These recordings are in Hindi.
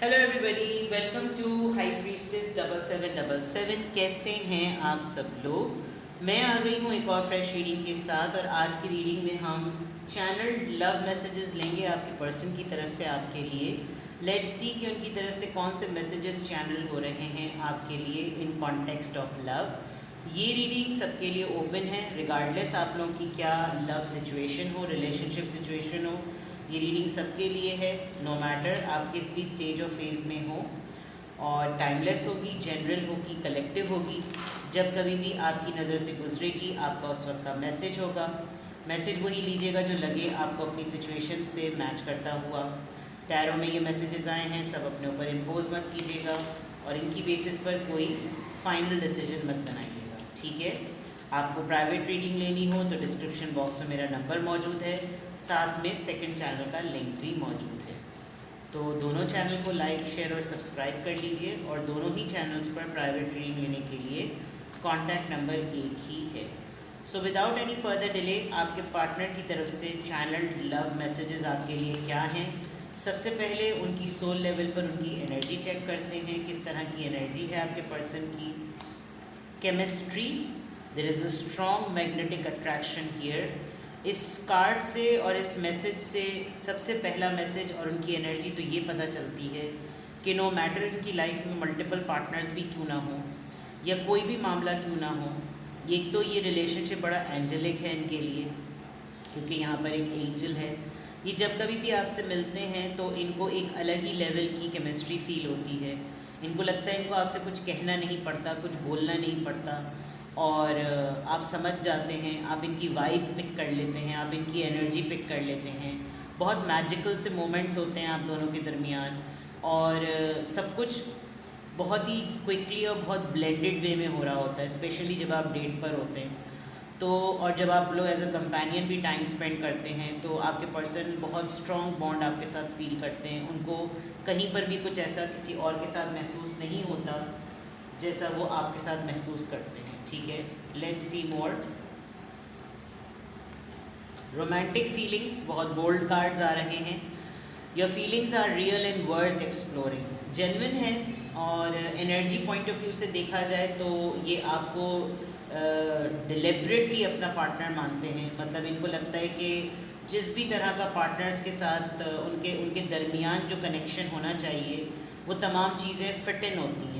Hello everybody, welcome to high priestess 7777। कैसे हैं आप सब लोग। मैं आ गई हूँ एक और फ्रेश रीडिंग के साथ। और आज की रीडिंग में हम चैनल लव मैसेजेस लेंगे आपके पर्सन की तरफ से आपके लिए। लेट्स सी कि उनकी तरफ से कौन से मैसेजेस चैनल हो रहे हैं आपके लिए इन कॉन्टेक्स्ट ऑफ लव। ये रीडिंग सबके लिए ओपन है, रिगार्डलेस आप लोगों की क्या लव सिचुएशन हो, रिलेशनशिप सिचुएशन हो। ये रीडिंग सबके लिए है, नो मैटर आप किस भी स्टेज और फेज़ में हो। और टाइमलेस होगी, जनरल होगी, कलेक्टिव होगी। जब कभी भी आपकी नज़र से गुजरेगी आपका उस वक्त का मैसेज होगा। मैसेज वही लीजिएगा जो लगे आपको अपनी सिचुएशन से मैच करता हुआ। टैरो में ये मैसेजेस आए हैं, सब अपने ऊपर इम्पोज मत कीजिएगा और इनकी बेसिस पर कोई फाइनल डिसीजन मत बनाइएगा, ठीक है। आपको प्राइवेट रीडिंग लेनी हो तो डिस्क्रिप्शन बॉक्स में मेरा नंबर मौजूद है, साथ में सेकंड चैनल का लिंक भी मौजूद है। तो दोनों चैनल को लाइक, शेयर और सब्सक्राइब कर लीजिए। और दोनों ही चैनल्स पर प्राइवेट रीडिंग लेने के लिए कॉन्टैक्ट नंबर एक ही है। So without any further delay आपके पार्टनर की तरफ से चैनल लव मैसेजेस आपके लिए क्या हैं। सबसे पहले उनकी सोल लेवल पर उनकी एनर्जी चेक करते हैं, किस तरह की एनर्जी है आपके पर्सन की। Chemistry, there is a strong magnetic attraction here. इस कार्ड से और इस मैसेज से सबसे पहला मैसेज और उनकी एनर्जी तो ये पता चलती है कि नो मैटर इनकी लाइफ में मल्टीपल पार्टनर्स भी क्यों ना हो या कोई भी मामला क्यों ना हो, एक तो ये रिलेशनशिप बड़ा एंजेलिक है इनके लिए, क्योंकि यहाँ पर एक एंजल है। ये जब कभी भी आपसे मिलते हैं तो इनको एक अलग ही लेवल की केमिस्ट्री फील होती है। इनको लगता है इनको आपसे कुछ कहना नहीं पड़ता, कुछ बोलना नहीं पड़ता और आप समझ जाते हैं, आप इनकी वाइब पिक कर लेते हैं, आप इनकी एनर्जी पिक कर लेते हैं। बहुत मैजिकल से मोमेंट्स होते हैं आप दोनों के दरमियान और सब कुछ बहुत ही क्विकली और बहुत ब्लेंडेड वे में हो रहा होता है, स्पेशली जब आप डेट पर होते हैं तो। और जब आप लोग एज अ कंपेनियन भी टाइम स्पेंड करते हैं तो आपके पर्सन बहुत स्ट्रॉन्ग बॉन्ड आपके साथ फील करते हैं। उनको कहीं पर भी कुछ ऐसा किसी और के साथ महसूस नहीं होता जैसा वो आपके साथ महसूस करते हैं, ठीक है। Let's see more. Romantic feelings, बहुत बोल्ड कार्ड्स आ रहे हैं। Your feelings are real and worth exploring, genuine है। और एनर्जी पॉइंट ऑफ व्यू से देखा जाए तो ये आपको डिलिबरेटली अपना पार्टनर मानते हैं। मतलब इनको लगता है कि जिस भी तरह का पार्टनर्स के साथ उनके उनके दरमियान जो कनेक्शन होना चाहिए वो तमाम चीज़ें फिट इन होती हैं।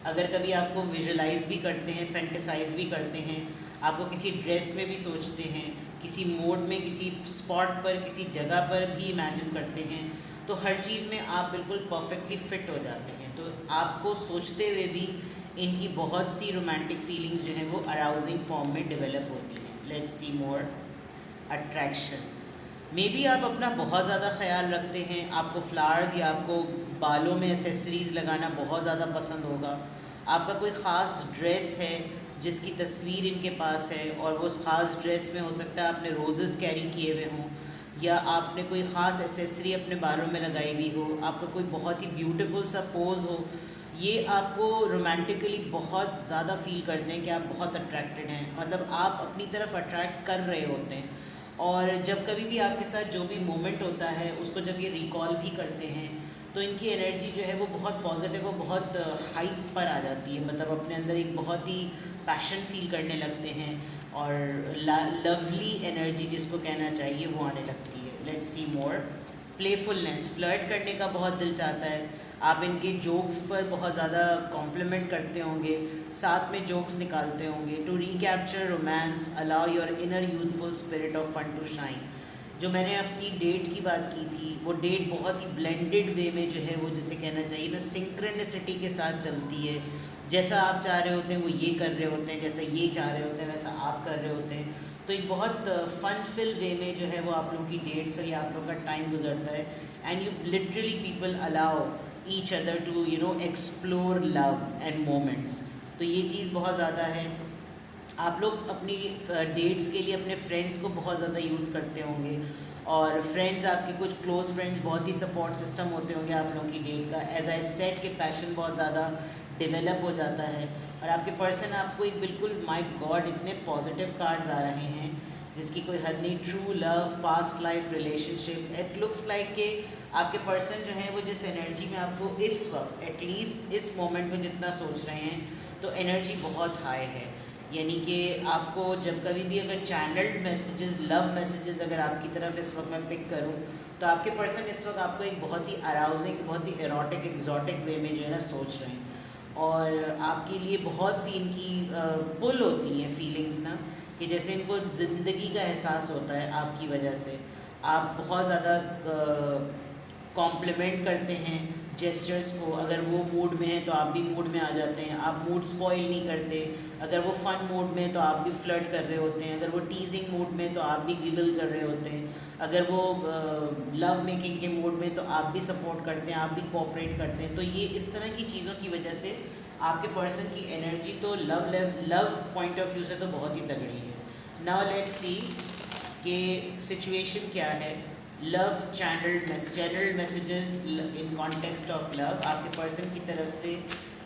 अगर कभी आपको विजुलाइज भी करते हैं, फैंटेसाइज भी करते हैं, आपको किसी ड्रेस में भी सोचते हैं, किसी मोड में, किसी स्पॉट पर, किसी जगह पर भी इमेजिन करते हैं, तो हर चीज़ में आप बिल्कुल परफेक्टली फिट हो जाते हैं। तो आपको सोचते हुए भी इनकी बहुत सी रोमांटिक फीलिंग्स जो हैं वो अराउजिंग फॉर्म में डेवलप होती हैं। Let's see more. Attraction, may be आप अपना बहुत ज़्यादा ख्याल रखते हैं, आपको फ्लावर्स या आपको बालों में एसेसरीज़ लगाना बहुत ज़्यादा पसंद होगा। आपका कोई ख़ास ड्रेस है जिसकी तस्वीर इनके पास है और वो उस ख़ास ड्रेस में हो सकता है आपने रोज़ेस कैरी किए हुए हों या आपने कोई ख़ास एसेसरी अपने बालों में लगाई हुई हो, आपका कोई बहुत ही ब्यूटीफुल सा पोज हो। ये आपको रोमांटिकली बहुत ज़्यादा फील करते हैं कि आप बहुत अट्रैक्टेड हैं, मतलब आप अपनी तरफ अट्रैक्ट कर रहे होते हैं। और जब कभी भी आपके साथ जो भी मोमेंट होता है उसको जब ये रिकॉल भी करते हैं तो इनकी एनर्जी जो है वो बहुत पॉजिटिव और बहुत हाई पर आ जाती है। मतलब अपने अंदर एक बहुत ही पैशन फील करने लगते हैं और लवली एनर्जी जिसको कहना चाहिए वो आने लगती है। Let's see more. Playfulness, flirt करने का बहुत दिल चाहता है। आप इनके जोक्स पर बहुत ज़्यादा कॉम्प्लीमेंट करते होंगे, साथ में जोक्स निकालते होंगे। To recapture romance, allow your inner youthful spirit of fun to shine. जो मैंने आपकी डेट की बात की थी वो डेट बहुत ही ब्लेंडेड वे में जो है वो जिसे कहना चाहिए ना सिंक्रोनिसिटी के साथ चलती है। जैसा आप चाह रहे होते हैं वो ये कर रहे होते हैं, जैसा ये चाह रहे होते हैं वैसा आप कर रहे होते हैं। तो एक बहुत फन फिल वे में जो है वो आप लोगों की डेट से या आप लोगों का टाइम गुजरता है। And you literally people allow each other to explore love and moments. तो ये चीज़ बहुत ज़्यादा है। आप लोग अपनी डेट्स के लिए अपने फ्रेंड्स को बहुत ज़्यादा यूज़ करते होंगे और फ्रेंड्स आपके कुछ क्लोज फ्रेंड्स बहुत ही सपोर्ट सिस्टम होते होंगे आप लोगों की डेट का। एज आई सेट के पैशन बहुत ज़्यादा डेवलप हो जाता है और आपके पर्सन आपको एक बिल्कुल माय गॉड इतने पॉजिटिव कार्ड्स आ रहे हैं जिसकी कोई हद नहीं। True love, past life relationship, it looks like के आपके पर्सन जो है वो जिस एनर्जी में आपको इस वक्त एटलीस्ट इस मोमेंट में जितना सोच रहे हैं, तो एनर्जी बहुत हाई है। यानी कि आपको जब कभी भी अगर चैनल्ड मैसेजेस, लव मैसेजेस अगर आपकी तरफ इस वक्त मैं पिक करूं, तो आपके पर्सन इस वक्त आपको एक बहुत ही अराउजिंग, बहुत ही एरोटिक, एग्जॉटिक वे में जो है ना सोच रहे हैं, और आपके लिए बहुत सी इनकी पुल होती हैं फीलिंग्स ना, कि जैसे इनको ज़िंदगी का एहसास होता है आपकी वजह से। आप बहुत ज़्यादा कॉम्प्लीमेंट करते हैं जेस्चर्स को, अगर वो मूड में है तो आप भी मूड में आ जाते हैं, आप मूड स्पॉइल नहीं करते। अगर वो फन मूड में तो आप भी फ्लर्ट कर रहे होते हैं, अगर वो टीजिंग मूड में तो आप भी गिगल कर रहे होते हैं, अगर वो लव मेकिंग के मूड में तो आप भी सपोर्ट करते हैं, आप भी कोऑपरेट करते हैं। तो ये इस तरह की चीज़ों की वजह से आपके पर्सन की एनर्जी तो लव पॉइंट ऑफ व्यू से तो बहुत ही तगड़ी है। नाउ लेट्स सी कि सिचुएशन क्या है। Love channelled messages in context of love, आपके पर्सन की तरफ से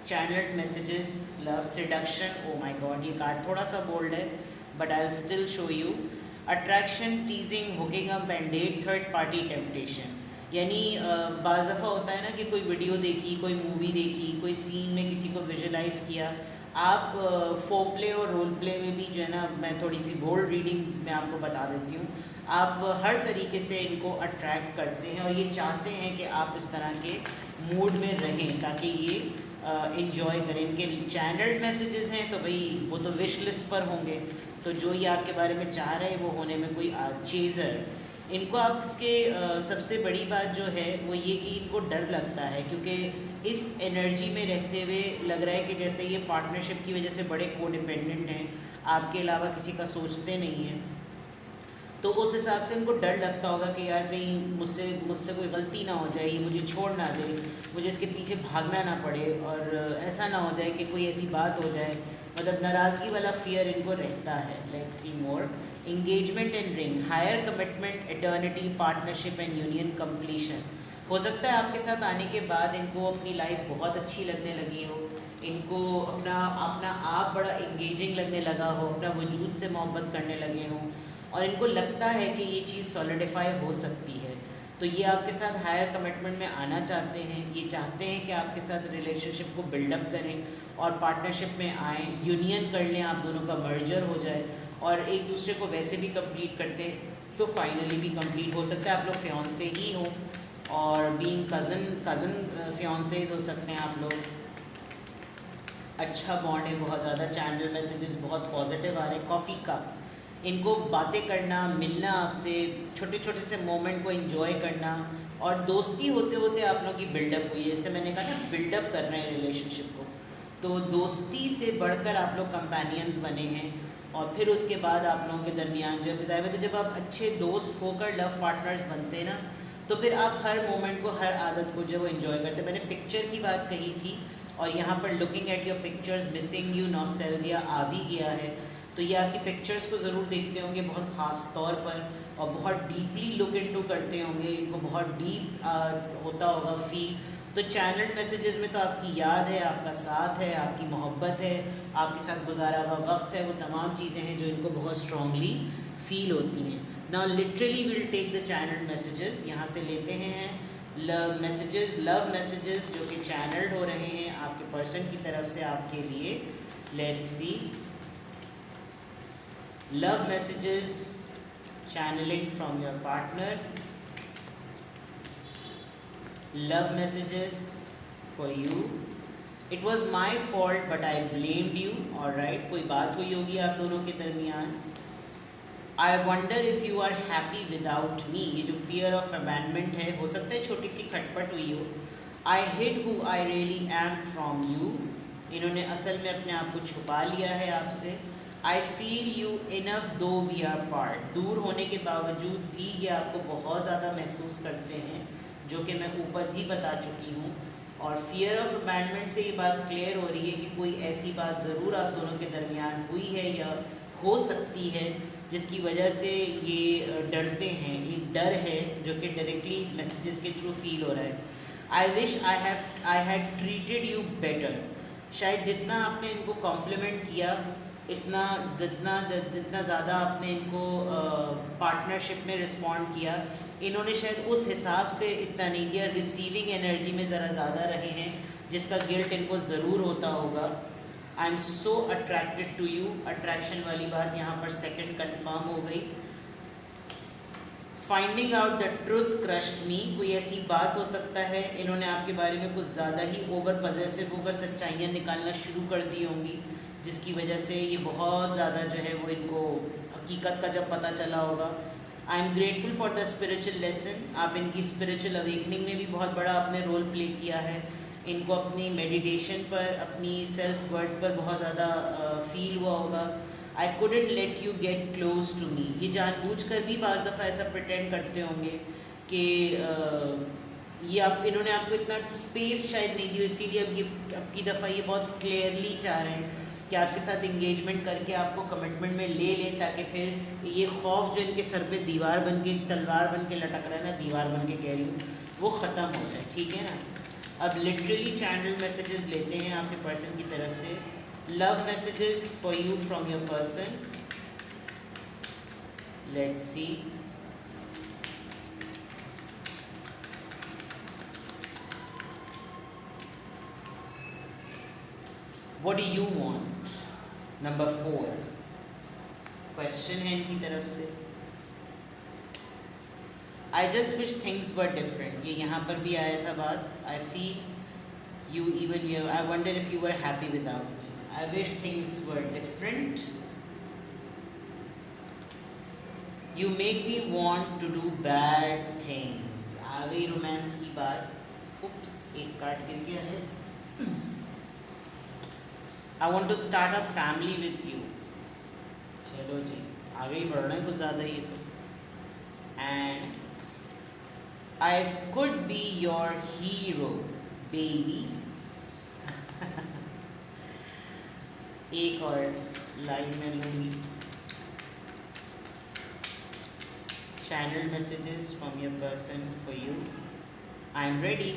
channelled messages love seduction. Oh my god, ये कार्ड थोड़ा सा बोल्ड है but I will still show you. Attraction, teasing, hooking up and date, third party temptation. यानी बाज़ दफ़ा होता है ना कि कोई वीडियो देखी, कोई मूवी देखी, कोई सीन में किसी को विजुलाइज़ किया, आप फोक प्ले और रोल प्ले में भी जो है ना, मैं थोड़ी सी बोल्ड रीडिंग में आपको बता देती हूँ, आप हर तरीके से इनको अट्रैक्ट करते हैं और ये चाहते हैं कि आप इस तरह के मूड में रहें ताकि ये इंजॉय करें। इनके चैनल्ड मैसेजेस हैं तो भाई वो तो विश लिस्ट पर होंगे, तो जो ये आपके बारे में चाह रहे हैं वो होने में कोई चेज़र। इनको आप इसके सबसे बड़ी बात जो है वो ये कि इनको डर लगता है, क्योंकि इस एनर्जी में रहते हुए लग रहा है कि जैसे ये पार्टनरशिप की वजह से बड़े कोडिपेंडेंट हैं, आपके अलावा किसी का सोचते नहीं हैं। तो उस हिसाब से उनको डर लगता होगा कि यार कहीं मुझसे कोई गलती ना हो जाए, मुझे छोड़ ना दे, मुझे इसके पीछे भागना ना पड़े, और ऐसा ना हो जाए कि कोई ऐसी बात हो जाए, मतलब नाराज़गी वाला फियर इनको रहता है। Let's see more. Engagement and ring, higher commitment, eternity, partnership and union completion. हो सकता है आपके साथ आने के बाद इनको अपनी लाइफ बहुत अच्छी लगने लगी हो, इनको अपना अपना आप बड़ा इंगेजिंग लगने लगा हो, अपना वजूद से मोहब्बत करने लगे हों, और इनको लगता है कि ये चीज़ सॉलिडिफाई हो सकती है। तो ये आपके साथ हायर कमिटमेंट में आना चाहते हैं, ये चाहते हैं कि आपके साथ रिलेशनशिप को बिल्डअप करें और पार्टनरशिप में आएँ, यूनियन कर लें, आप दोनों का मर्जर हो जाए, और एक दूसरे को वैसे भी कंप्लीट करते हैं तो फाइनली भी कंप्लीट हो सकता है। आप लोग फियांसे ही हो और बीइंग कज़न फियांसेज हो सकते हैं आप लोग। अच्छा बॉन्ड है बहुत ज़्यादा। चैनल मैसेजेस बहुत पॉजिटिव आ रहे हैं। कॉफ़ी कप, इनको बातें करना, मिलना आपसे, छोटे छोटे से मोमेंट को एंजॉय करना, और दोस्ती होते होते आप लोगों की बिल्डअप हुई है। जैसे मैंने कहा ना, बिल्डअप कर रहे हैं रिलेशनशिप को, तो दोस्ती से बढ़कर आप लोग कंपेनियंस बने हैं, और फिर उसके बाद आप लोगों के दरमियान जो है ज़ाहिर है जब आप अच्छे दोस्त होकर लव पार्टनर्स बनते हैं ना, तो फिर आप हर मोमेंट को, हर आदत को जो वो इन्जॉय करते हैं। मैंने पिक्चर की बात कही थी, और यहाँ पर looking at your pictures, missing you, nostalgia आ भी गया है। तो ये आपकी पिक्चर्स को ज़रूर देखते होंगे बहुत ख़ास तौर पर, और बहुत डीपली लुक इनटू करते होंगे, इनको बहुत डीप होता होगा फील। तो चैनल्ड मैसेजेस में तो आपकी याद है, आपका साथ है, आपकी मोहब्बत है, आपके साथ गुजारा हुआ वक्त है, वो तमाम चीज़ें हैं जो इनको बहुत स्ट्रॉन्गली फील होती हैं। Now literally will take the channelled messages, यहाँ से लेते हैं लव मैसेजेस जो कि चैनल्ड हो रहे हैं आपके पर्सन की तरफ से आपके लिए। Let's see love messages channeling from your partner, love messages for you. It was my fault but I blamed you. Alright, कोई बात हुई होगी आप दोनों के दरमियान। I wonder if you are happy without me, ये जो fear of abandonment है, हो सकता है छोटी सी खटपट हुई हो। I hid who I really am from you, इन्होंने असल में अपने आप को छुपा लिया है आपसे। I feel you enough though we are part, दूर होने के बावजूद भी ये आपको बहुत ज़्यादा महसूस करते हैं, जो कि मैं ऊपर भी बता चुकी हूँ। और फियर ऑफ अबैंडनमेंट से ये बात क्लियर हो रही है कि कोई ऐसी बात ज़रूर आप दोनों के दरमियान हुई है या हो सकती है जिसकी वजह से ये डरते हैं। एक डर है जो कि डायरेक्टली मैसेजेस के थ्रू फील हो रहा है। I wish I had treated you better, शायद जितना आपने इनको कॉम्प्लीमेंट किया जितना ज़्यादा आपने इनको पार्टनरशिप में रिस्पॉन्ड किया, इन्होंने शायद उस हिसाब से इतना नहीं दिया, रिसीविंग एनर्जी में ज़रा ज़्यादा रहे हैं, जिसका गिल्ट इनको ज़रूर होता होगा। I am so attracted to you, attraction वाली बात यहाँ पर सेकंड कंफर्म हो गई। Finding out the truth crushed me, कोई ऐसी बात हो सकता है इन्होंने आपके बारे में कुछ ज़्यादा ही ओवर पॉजेसिव होकर सच्चाइयाँ निकालना शुरू कर दी होंगी, जिसकी वजह से ये बहुत ज़्यादा जो है वो इनको हकीकत का जब पता चला होगा। I am grateful for the spiritual lesson, आप इनकी स्पिरिचुअल अवेकनिंग में भी बहुत बड़ा आपने रोल प्ले किया है। इनको अपनी मेडिटेशन पर, अपनी सेल्फ वर्थ पर बहुत ज़्यादा फील हुआ होगा। I couldn't let you get close to me, ये जानबूझकर भी बाज़ दफ़ा ऐसा प्रिटेंड करते होंगे कि ये इन्होंने आपको इतना स्पेस शायद नहीं दिया, इसीलिए अब की दफ़ा ये बहुत क्लियरली चाह रहे हैं कि आपके साथ इंगेजमेंट करके आपको कमिटमेंट में ले लें, ताकि फिर ये खौफ जो इनके सर पे दीवार बन के, तलवार बन के लटक रहा है ना, दीवार बन के कह रही हूँ, वो ख़त्म हो जाए। ठीक है ना। अब लिटरली चैनल मैसेजेस लेते हैं आपके पर्सन की तरफ से। Love messages for you from your person. Let's see. What do you want? Number 4. Question है इनकी तरफ से। I just wish things were different. ये यहाँ पर भी आया था बात। I feel you even you. I wonder if you were happy without me. I wish things were different. You make me want to do bad things. आ गई रोमांस की बात। उप्स, एक कार्ड गिर गया है। I want to start a family with you. चलो जी, आगे ही बढ़ना है कुछ ज़्यादा ही तो। And I could be your hero, baby. एक और लाइन में लूँगी। Channel messages from your person for you. I am ready.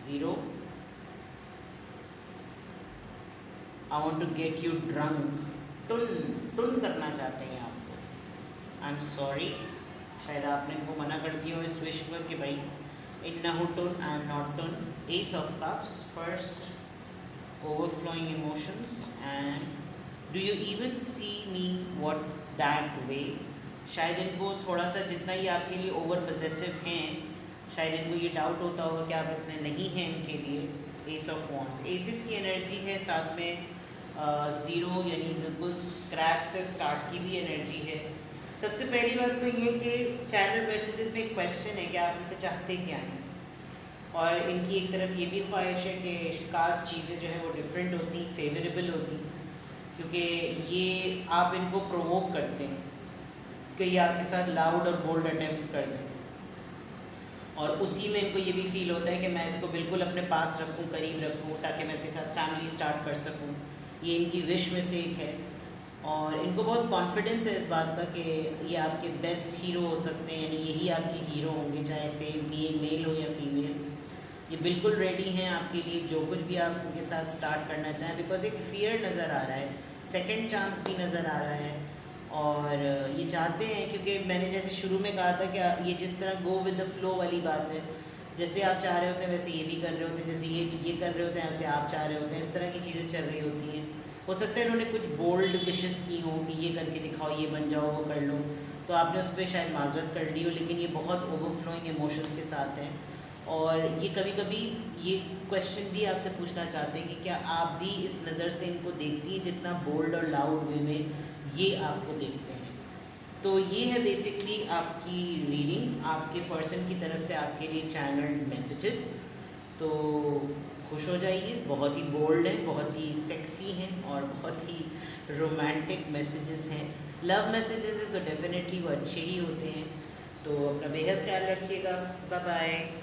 0 I want to get you drunk. टुन करना चाहते हैं आपको। आई एम सॉरी, शायद आपने इनको मना कर दिया हो इस विश पर कि भाई इन्नहु टुन, आई एम नॉट टुन। S of cups first, overflowing emotions, and do you even see me what that way? शायद इनको थोड़ा सा, जितना ही आपके लिए ओवर पॉजेसिव हैं, शायद इनको ये डाउट होता होगा कि आप इतने नहीं हैं इनके लिए। एस ऑफ वॉन्ड्स, एसिस की एनर्जी है, साथ में 0 यानी बिल्कुल स्क्रैच से स्टार्ट की भी एनर्जी है। सबसे पहली बात तो ये कि चैनल मैसेजेस में एक क्वेश्चन है कि आप इनसे चाहते क्या हैं, और इनकी एक तरफ ये भी ख्वाहिश है कि काश चीज़ें जो हैं वो डिफरेंट होती, फेवरेबल होती, क्योंकि ये आप इनको प्रोवोक करते हैं कि ये आपके साथ लाउड और बोल्ड अटेम्प्ट्स कर दें, और उसी में इनको ये भी फील होता है कि मैं इसको बिल्कुल अपने पास रखूं, करीब रखूं, ताकि मैं इसके साथ फैमिली स्टार्ट कर सकूं। ये इनकी विश में से एक है, और इनको बहुत कॉन्फिडेंस है इस बात का कि ये आपके बेस्ट हीरो हो सकते हैं, यानी यही आपके हीरो होंगे, चाहे मेल हो या फीमेल। ये बिल्कुल रेडी हैं आपके लिए, जो कुछ भी आप उनके साथ स्टार्ट करना चाहें, बिकॉज एक फियर नज़र आ रहा है, सेकंड चांस भी नज़र आ रहा है, और ये चाहते हैं, क्योंकि मैंने जैसे शुरू में कहा था कि ये जिस तरह गो विद द फ्लो वाली बात है, जैसे आप चाह रहे होते हैं वैसे ये भी कर रहे होते हैं, जैसे ये कर रहे होते हैं ऐसे आप चाह रहे होते हैं, इस तरह की चीज़ें चल रही होती हैं। हो सकता है इन्होंने कुछ बोल्ड विशेस की हों कि ये करके दिखाओ, ये बन जाओ, वो कर लो, तो आपने उस पर शायद माजरत कर ली हो, लेकिन ये बहुत ओवरफ्लोइंग इमोशंस के साथ हैं, और ये कभी कभी ये क्वेश्चन भी आपसे पूछना चाहते हैं कि क्या आप भी इस नज़र से इनको देखती हैं जितना बोल्ड और लाउड वे में ये आपको देखते हैं। तो ये है बेसिकली आपकी रीडिंग, आपके पर्सन की तरफ से आपके लिए चैनल्ड मैसेजेस। तो खुश हो जाइए, बहुत ही बोल्ड हैं, बहुत ही सेक्सी हैं, और बहुत ही रोमांटिक मैसेजेस हैं। लव मैसेजेस हैं तो डेफिनेटली वो अच्छे ही होते हैं। तो अपना बेहद ख्याल रखिएगा। Bye bye.